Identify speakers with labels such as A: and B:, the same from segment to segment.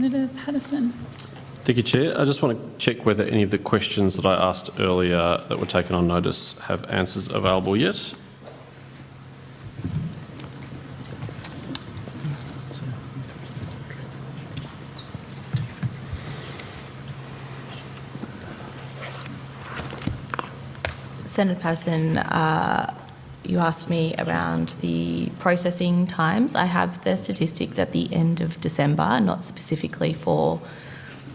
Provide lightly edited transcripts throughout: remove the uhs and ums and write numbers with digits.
A: Senator Patterson.
B: Thank you, Chair. I just want to check whether any of the questions that I asked earlier that were taken on notice have answers available yet.
C: Senator Patterson, you asked me around the processing times. I have the statistics at the end of December, not specifically for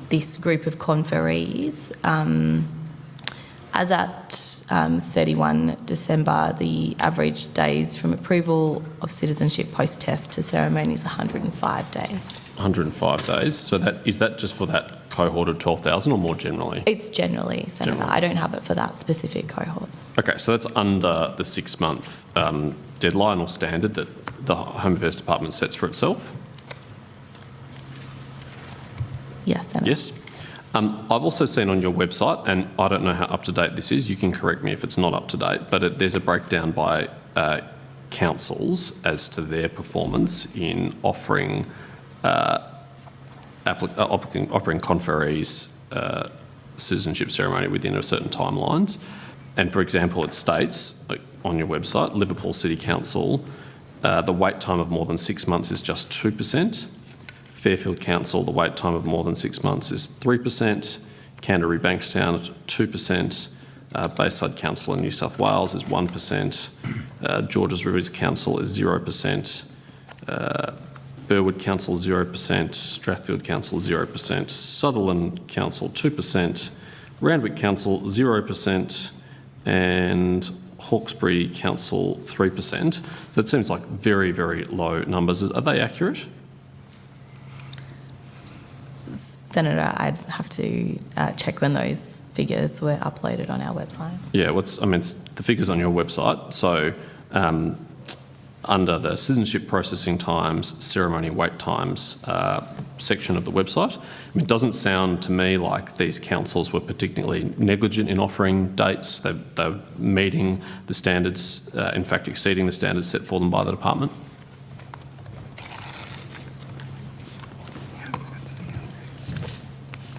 C: this group of conferees. As at 31 December, the average days from approval of citizenship post-test to ceremony is 105 days. 105
B: days. So is that just for that cohort of 12,000 or more generally?
C: It's generally, Senator. I don't have it for that specific cohort.
B: Okay, so that's under the 6-month deadline or standard that the Home Affairs Department sets for itself?
C: Yes, Senator.
B: Yes. I've also seen on your website, and I don't know how up-to-date this is, you can correct me if it's not up-to-date, but there's a breakdown by councils as to their performance in offering conferees citizenship ceremony within a certain timelines. And for example, it states on your website, Liverpool City Council, the wait time of more than 6 months is just 2%. Fairfield Council, the wait time of more than 6 months is 3%. Canterbury Bankstown, 2%. Bayside Council in New South Wales is 1%. Georges Rivers Council is 0%. Burwood Council 0%, Strathfield Council 0%, Sutherland Council 2%, Randwick Council 0%, and Hawkesbury Council 3%. So it seems like very, very low numbers. Are they accurate?
C: Senator, I'd have to check when those figures were uploaded on our website.
B: Yeah, it's the figures on your website. So under the citizenship processing times, ceremony wait times section of the website, it doesn't sound to me like these councils were particularly negligent in offering dates. They're meeting the standards, in fact exceeding the standards set for them by the department.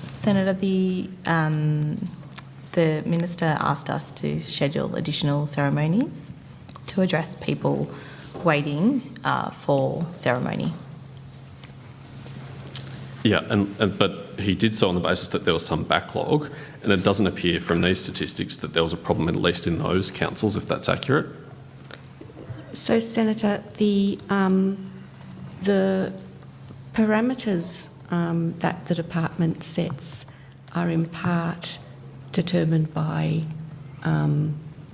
C: Senator, the Minister asked us to schedule additional ceremonies to address people waiting for ceremony.
B: Yeah, but he did so on the basis that there was some backlog, and it doesn't appear from these statistics that there was a problem, at least in those councils, if that's accurate.
D: So, Senator, the parameters that the department sets are in part determined by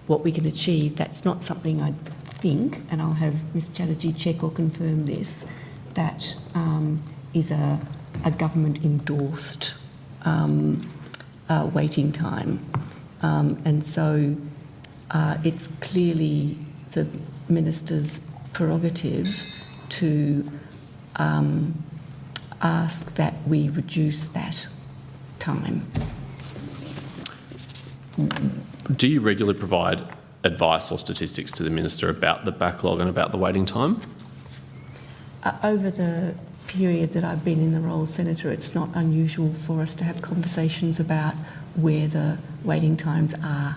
D: what we can achieve. That's not something I think, and I'll have Ms Chatterjee check or confirm this, that is a government-endorsed waiting time. And so it's clearly the Minister's prerogative to ask that we reduce that time.
B: Do you regularly provide advice or statistics to the Minister about the backlog and about the waiting time?
D: Over the period that I've been in the role, Senator, it's not unusual for us to have conversations about where the waiting times are.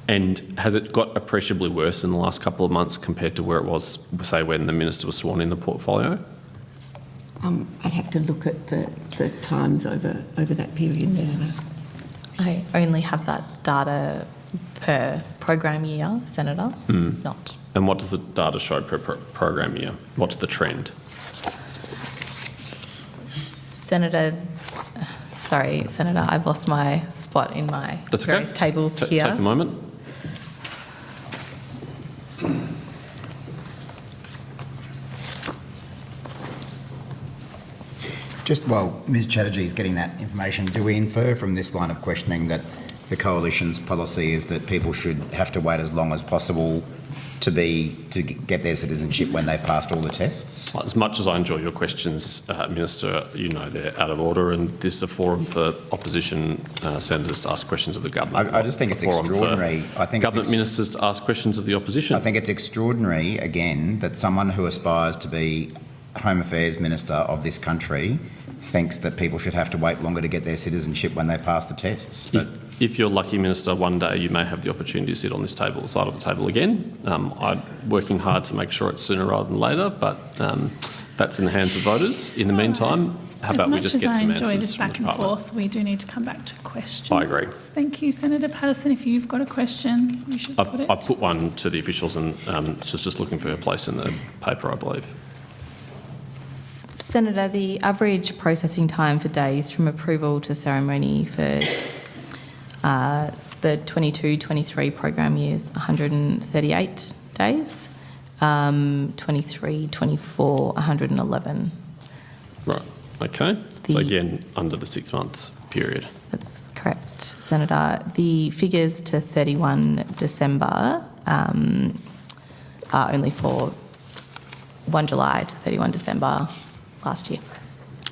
B: And has it got appreciably worse in the last couple of months compared to where it was, say, when the Minister was sworn in the portfolio?
D: I'd have to look at the times over that period, Senator.
C: I only have that data per program year, Senator, not.
B: And what does the data show per program year? What's the trend?
C: Senator, I've lost my spot in my various tables here.
B: Take a moment.
E: Just while Ms Chatterjee is getting that information, do we infer from this line of questioning that the Coalition's policy is that people should have to wait as long as possible to get their citizenship when they passed all the tests?
B: As much as I enjoy your questions, Minister, you know they're out of order, and this is a forum for opposition senators to ask questions of the government.
E: I just think it's extraordinary.
B: I think government ministers to ask questions of the opposition.
E: I think it's extraordinary, again, that someone who aspires to be Home Affairs Minister of this country thinks that people should have to wait longer to get their citizenship when they pass the tests. But
B: If you're lucky, Minister, one day you may have the opportunity to sit on this side of the table again. I'm working hard to make sure it's sooner rather than later, but that's in the hands of voters. In the meantime, how about we just get some answers
A: As much as I enjoy this
B: from the
A: back and
B: department?
A: forth, we do need to come back to questions.
B: I agree.
A: Thank you, Senator Patterson. If you've got a question, you should put it.
B: I put one to the officials and just looking for her place in the paper, I believe.
C: Senator, the average processing time for days from approval to ceremony for the 22-23 program years, 138 days, 23-24, 111.
B: Right, okay. So again, under the 6 month period.
C: That's correct, Senator. The figures to 31 December are only for 1 July to 31 December last year.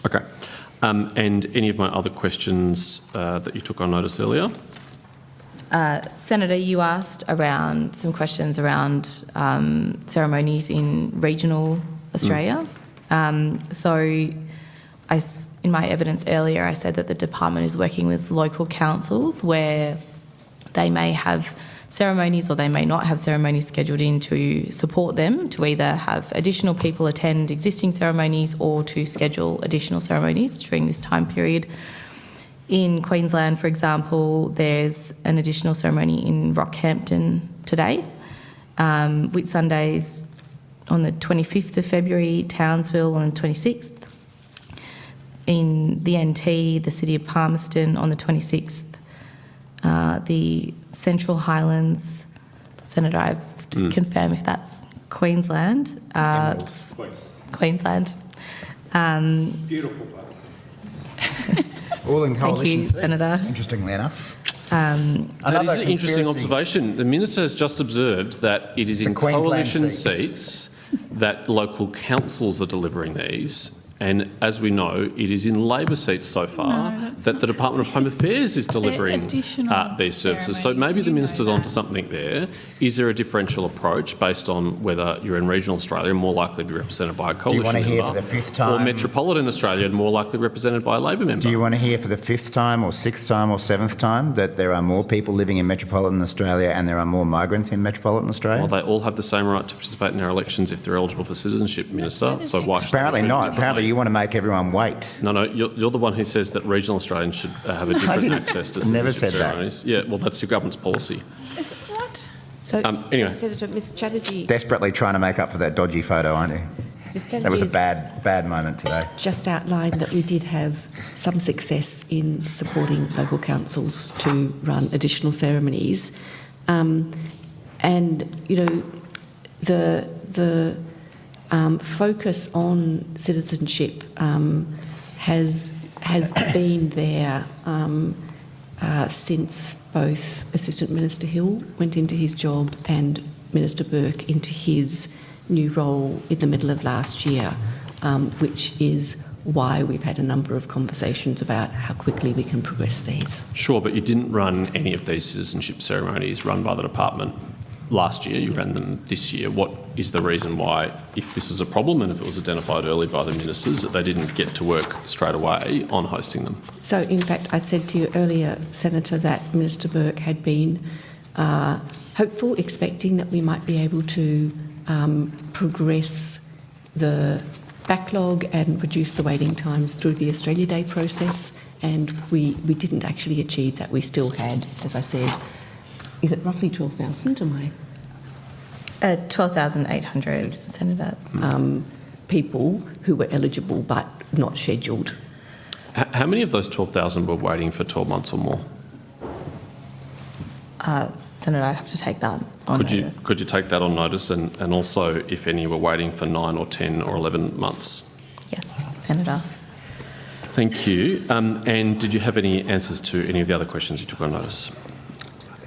B: Okay. And any of my other questions that you took on notice earlier?
C: Senator, you asked around some questions around ceremonies in regional Australia. In my evidence earlier, I said that the department is working with local councils where they may have ceremonies or they may not have ceremonies scheduled in to support them to either have additional people attend existing ceremonies or to schedule additional ceremonies during this time period. In Queensland, for example, there's an additional ceremony in Rockhampton today. Whitsundays on the 25th of February, Townsville on the 26th. In the NT, the City of Palmerston on the 26th. The Central Highlands, Senator, I have to confirm if that's Queensland. Queensland.
F: Beautiful part.
E: all in
C: Thank
E: coalition
C: you,
E: seats,
C: Senator.
E: interestingly enough.
B: That is
E: Another
B: an interesting
E: conspiracy.
B: observation. The Minister has just observed that it is in
E: Queensland
B: coalition
E: seats.
B: seats that local councils are delivering these. And as we know, it is in Labor seats so far
A: No, that's
B: that the Department of Home Affairs is delivering
A: additional
B: these services. So
A: ceremonies,
B: maybe the
A: you know
B: Minister's
A: that.
B: onto something there. Is there a differential approach based on whether you're in regional Australia more likely to be represented by a coalition
E: want to hear
B: member,
E: for the fifth
B: or
E: time?
B: metropolitan Australia more likely represented by a Labor member?
E: Do you want to hear for the 5th time or 6th time or 7th time that there are more people living in metropolitan Australia and there are more migrants in metropolitan Australia?
B: Well, they all have the same right to participate in our elections if they're eligible for citizenship, Minister. So why should they be
E: Apparently
B: treated
E: not.
B: differently?
E: Apparently you want to make everyone wait.
B: No, you're the one who says that regional Australians should have a different access to
E: Never
B: citizenship
E: said that.
B: ceremonies. Yeah, well, that's your government's policy.
A: Is it what?
D: So,
B: Anyway.
D: Senator, Ms Chatterjee,
E: Desperately trying to make up for that dodgy photo, aren't you?
D: Ms
E: That was a
D: Chatterjee's
E: bad moment today.
D: just outlined that we did have some success in supporting local councils to run additional ceremonies. And, you know, the focus on citizenship has been there since both Assistant Minister Hill went into his job and Minister Burke into his new role in the middle of last year, which is why we've had a number of conversations about how quickly we can progress these.
B: Sure, but you didn't run any of these citizenship ceremonies run by the department last year. You ran them this year. What is the reason why, if this was a problem and if it was identified early by the ministers, that they didn't get to work straight away on hosting them?
D: So, in fact, I said to you earlier, Senator, that Minister Burke had been hopeful, expecting that we might be able to progress the backlog and reduce the waiting times through the Australia Day process, and we didn't actually achieve that. We still had, as I said, is it roughly 12,000? Am I
C: 12,800, Senator.
D: people who were eligible but not scheduled?
B: How many of those 12,000 were waiting for 12 months or more?
C: Senator, I'd have to take that on notice.
B: Could you take that on notice, and also if any were waiting for 9 or 10 or 11 months?
C: Yes, Senator.
B: Thank you. And did you have any answers to any of the other questions you took on notice?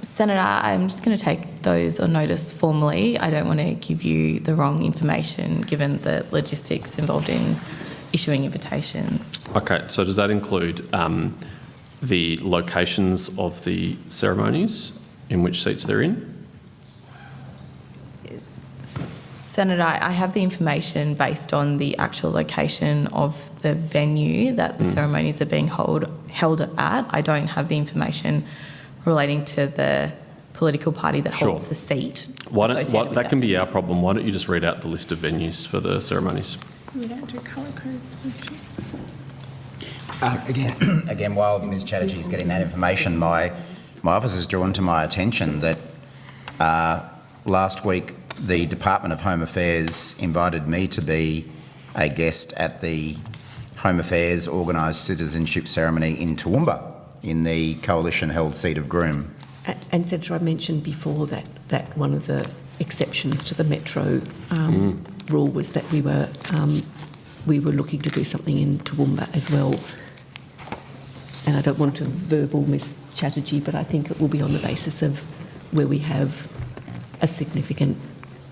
C: Senator, I'm just going to take those on notice formally. I don't want to give you the wrong information given the logistics involved in issuing invitations.
B: Okay, so does that include the locations of the ceremonies, in which seats they're in?
C: Senator, I have the information based on the actual location of the venue that the ceremonies are being held at. I don't have the information relating to the political party that holds the seat.
B: That can be our problem. Why don't you just read out the list of venues for the ceremonies?
A: We don't do colour codes workshops.
E: Again, while Ms Chatterjee is getting that information, my office has drawn to my attention that last week the Department of Home Affairs invited me to be a guest at the Home Affairs organised citizenship ceremony in Toowoomba, in the coalition-held seat of Groom.
D: And Senator, I mentioned before that one of the exceptions to the Metro rule was that we were looking to do something in Toowoomba as well. And I don't want to verbal Ms Chatterjee, but I think it will be on the basis of where we have a significant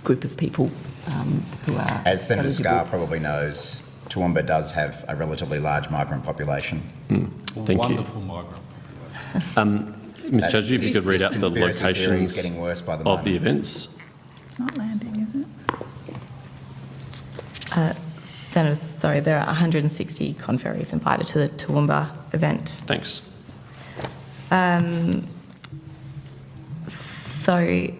D: group of people who are...
E: As Senator
D: eligible.
E: Scarr probably knows, Toowoomba does have a relatively large migrant population.
B: Thank you.
F: Wonderful migrant population.
B: Ms Chatterjee, if you could read out the
E: Conspiracy theory is
B: locations
E: getting worse by the
B: of the
E: moment.
B: events.
A: It's not landing, is it?
C: Senator, sorry, there are 160 conferees invited to the Toowoomba event.
B: Thanks.
C: Sorry,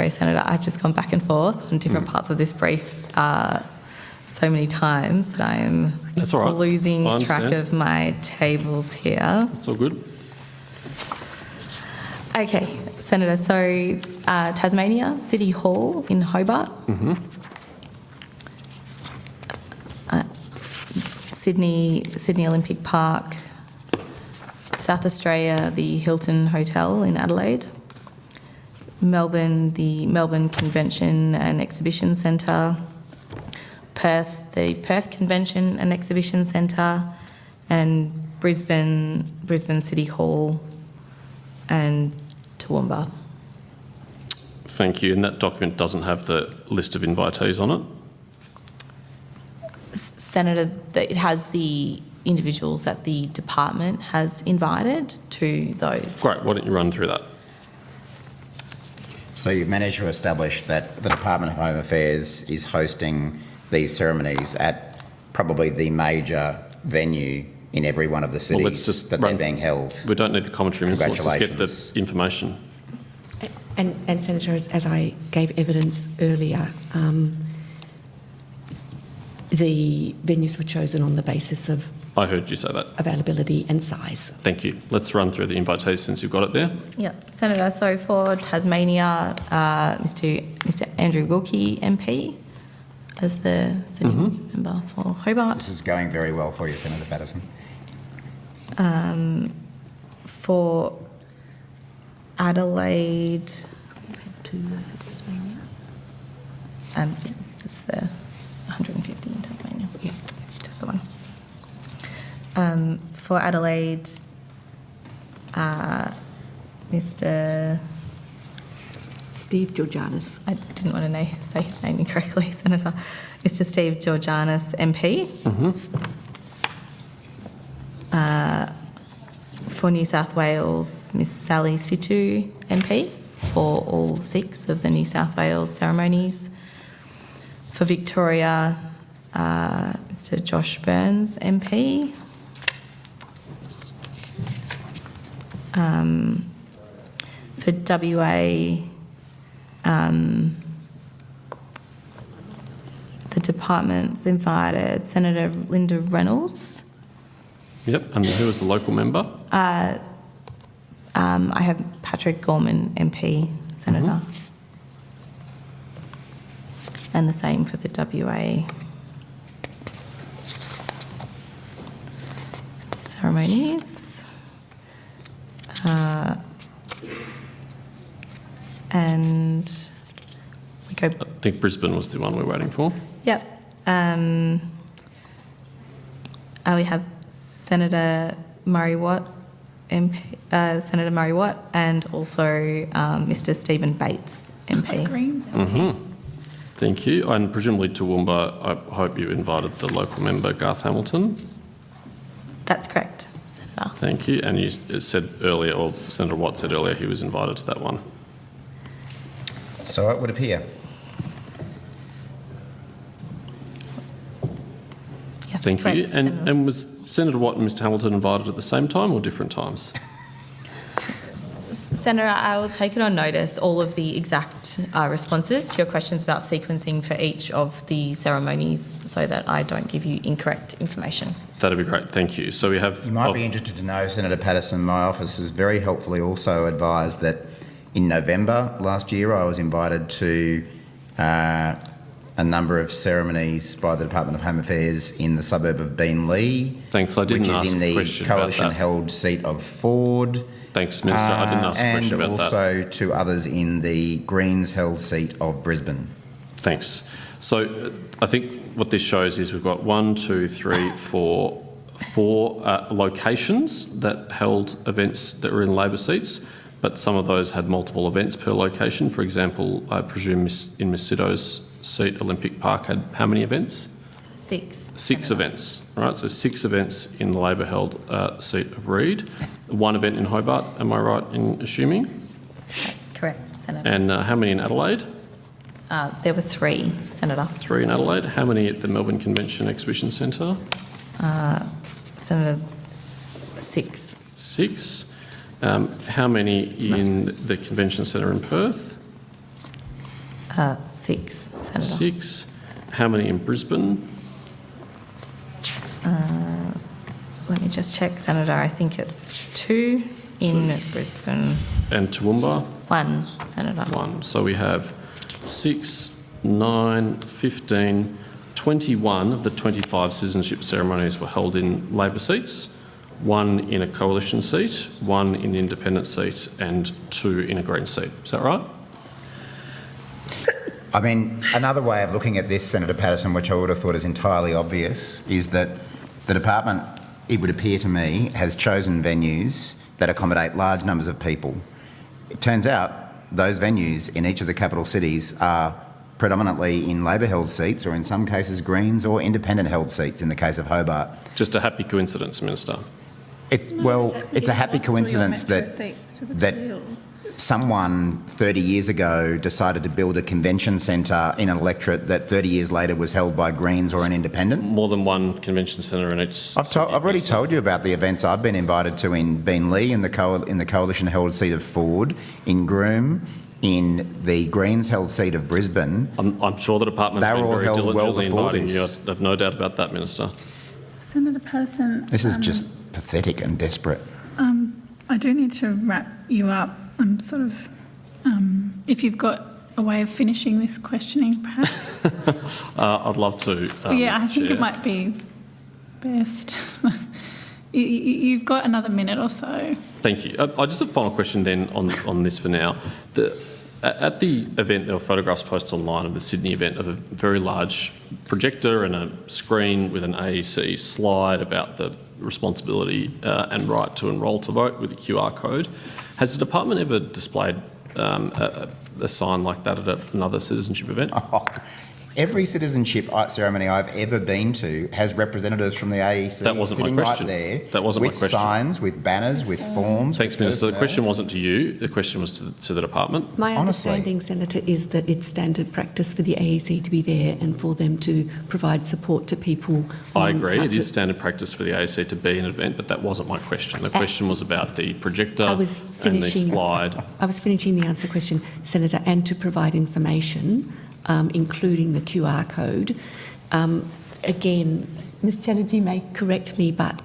C: Senator, I've just gone back and forth on different parts of this brief so many times that I am
B: That's all right.
C: losing
B: I
C: track
B: understand.
C: of my tables here.
B: It's all good.
C: Okay, Senator, so Tasmania, City Hall in Hobart. Sydney Olympic Park. South Australia, the Hilton Hotel in Adelaide. Melbourne, the Melbourne Convention and Exhibition Centre. Perth, the Perth Convention and Exhibition Centre. And Brisbane City Hall and Toowoomba.
B: Thank you. And that document doesn't have the list of invitees on it?
C: Senator, it has the individuals that the department has invited to those.
B: Great. Why don't you run through that?
E: So you've managed to establish that the Department of Home Affairs is hosting these ceremonies at probably the major venue in every one of the cities
B: let's just
E: that they're being held.
B: We don't need the commentary, Minister. Let's just get the
E: Congratulations.
B: information.
D: And Senator, as I gave evidence earlier, the venues were chosen on the basis of
B: I heard you say that.
D: availability and size.
B: Thank you. Let's run through the invitees since you've got it there.
C: Yeah, Senator, so for Tasmania, Mr Andrew Wilkie MP as the sitting member for Hobart.
E: This is going very well for you, Senator Patterson.
C: For Adelaide, yeah, it's the 150 in Tasmania.
D: Yeah.
C: Just the one. For Adelaide, Mr.
D: Steve Georgianis.
C: I didn't want to say his name incorrectly, Senator. Mr. Steve Georgianis, MP. For New South Wales, Miss Sally Situ, MP, for all 6 of the New South Wales ceremonies. For Victoria, Mr. Josh Burns, MP. For WA, the department's invited Senator Linda Reynolds.
B: Yep. And who was the local member?
C: I have Patrick Gorman, MP, Senator. And the same for the WA ceremonies. And we go...
B: I think Brisbane was the one we're waiting for.
C: Yep. We have Senator Murray Watt, MP, Senator Murray Watt, and also Mr. Stephen Bates, MP.
A: Greens.
B: Thank you. And presumably Toowoomba, I hope you invited the local member, Garth Hamilton.
C: That's correct, Senator. Senator.
B: Thank you. And you said earlier, or Senator Watt said earlier, he was invited to that one.
E: So it would appear.
C: Yes,
B: Thank you.
C: correct, Senator.
B: And was Senator Watt and Mr Hamilton invited at the same time or different times?
C: Senator, I will take it on notice, all of the exact responses to your questions about sequencing for each of the ceremonies so that I don't give you incorrect information.
B: That'd be great. Thank you. So we have...
E: You might be interested to know, Senator Patterson, my office has very helpfully also advised that in November last year I was invited to a number of ceremonies by the Department of Home Affairs in the suburb of Beenleigh.
B: Thanks. I didn't ask
E: which is in
B: a
E: the
B: question about that.
E: coalition-held seat of Ford.
B: Thanks, Minister. I didn't ask a question about that.
E: And also to others in the Greens-held seat of Brisbane.
B: Thanks. So I think what this shows is we've got 1, 2, 3, 4 locations that held events that were in Labor seats, but some of those had multiple events per location. For example, I presume in Miss Sido's seat, Olympic Park had how many events?
C: 6.
B: 6 events, right? So 6 events in the Labor-held seat of Reid. 1 event in Hobart, am I right in assuming?
C: That's correct, Senator.
B: And how many in Adelaide?
C: There were 3, Senator.
B: 3 in Adelaide. How many at the Melbourne Convention Exhibition Centre?
C: Senator, 6.
B: 6. How many in the Convention Centre in Perth?
C: 6, Senator.
B: 6. How many in Brisbane?
C: Let me just check, Senator. I think it's 2 in Brisbane.
B: And Toowoomba?
C: 1, Senator.
B: 1. So we have 6, 9, 15, 21 of the 25 citizenship ceremonies were held in Labor seats, 1 in a coalition seat, 1 in an independent seat, and 2 in a Green seat. Is that right?
E: I mean, another way of looking at this, Senator Patterson, which I would have thought is entirely obvious, is that the department, it would appear to me, has chosen venues that accommodate large numbers of people. It turns out those venues in each of the capital cities are predominantly in Labor-held seats, or in some cases Greens, or independent-held seats in the case of Hobart.
B: Just a happy coincidence, Minister.
E: It's a happy coincidence that someone 30 years ago decided to build a convention centre in an electorate that 30 years later was held by Greens or an independent.
B: More than one convention centre in each...
E: I've already told you about the events I've been invited to in Beenleigh, in the coalition-held seat of Ford, in Groom, in the Greens-held seat of Brisbane.
B: I'm sure the department's been very diligently inviting you. I have no doubt about that, Minister.
A: Senator Patterson.
E: This is just pathetic and desperate.
A: I do need to wrap you up. I'm sort of, if you've got a way of finishing this questioning, perhaps.
B: I'd love to.
A: Yeah, I think
B: Chair.
A: it might be best. You've got another minute or so.
B: Thank you. I just have a final question then on this for now. At the event, there were photographs posted online of the Sydney event of a very large projector and a screen with an AEC slide about the responsibility and right to enrol to vote with a QR code. Has the department ever displayed a sign like that at another citizenship event?
E: Every citizenship ceremony I've ever been to has representatives from the AEC
B: That wasn't my
E: sitting
B: question.
E: right there.
B: That wasn't my
E: with
B: question.
E: Signs, with banners, with forms.
B: Thanks,
E: with
B: Minister. The
E: personnel.
B: question wasn't to you. The question was to the department.
D: My
E: Honestly.
D: understanding, Senator, is that it's standard practice for the AEC to be there and for them to provide support to people.
B: I
D: on
B: agree.
D: how
B: It
D: to-
B: is standard practice for the AEC to be an event, but that wasn't my question. The question was about the projector
D: I was
B: and the
D: finishing-
B: slide.
D: I was finishing the answer question, Senator, and to provide information, including the QR code. Again, Ms Chatterjee may correct me, but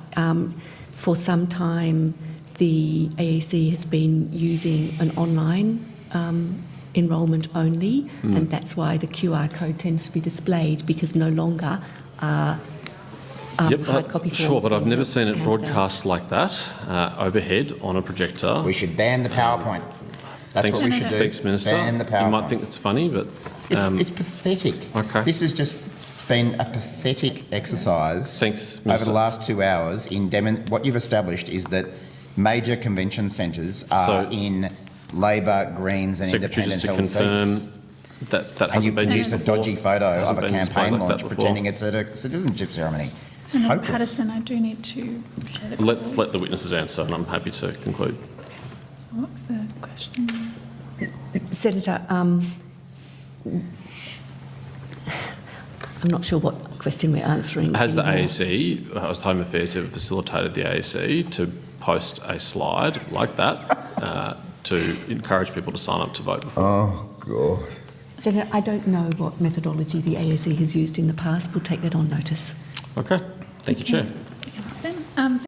D: for some time the AEC has been using an online enrolment only, and that's why the QR code tends to be displayed, because no longer are hard copy forms.
B: Sure, but I've
D: being
B: never seen it
D: handed
B: broadcast like that, overhead on a projector.
E: We should ban the PowerPoint. That's what we should do.
B: Thanks, Minister.
E: Ban the PowerPoint.
B: You might think it's funny, but...
E: It's pathetic.
B: Okay.
E: This has just been a pathetic exercise
B: Thanks,
E: over
B: Minister.
E: the last 2 hours. What you've established is that major convention centres are
B: So-
E: in Labor, Greens and
B: Secretary,
E: independent
B: just to
E: held
B: confirm,
E: seats.
B: That
E: And
B: hasn't
E: you've
B: been used
E: used a
B: before.
E: dodgy photo
B: Hasn't
E: of a
B: been displayed
E: campaign
B: like that
E: launch
B: before.
E: pretending it's at a citizenship ceremony.
A: Senator
E: Hopeless.
A: Patterson, I do need to share the
B: Let's
A: call.
B: let the witnesses answer, and I'm happy to conclude.
A: What was the question?
D: Senator, I'm not sure what question we're answering.
B: Has the
D: anymore.
B: AEC, has Home Affairs ever facilitated the AEC to post a slide like that to encourage people to sign up to vote before?
E: Oh, God.
D: Senator, I don't know what methodology the ASC has used in the past. We'll take that on notice.
B: Okay. Thank you, Chair.
A: I understand.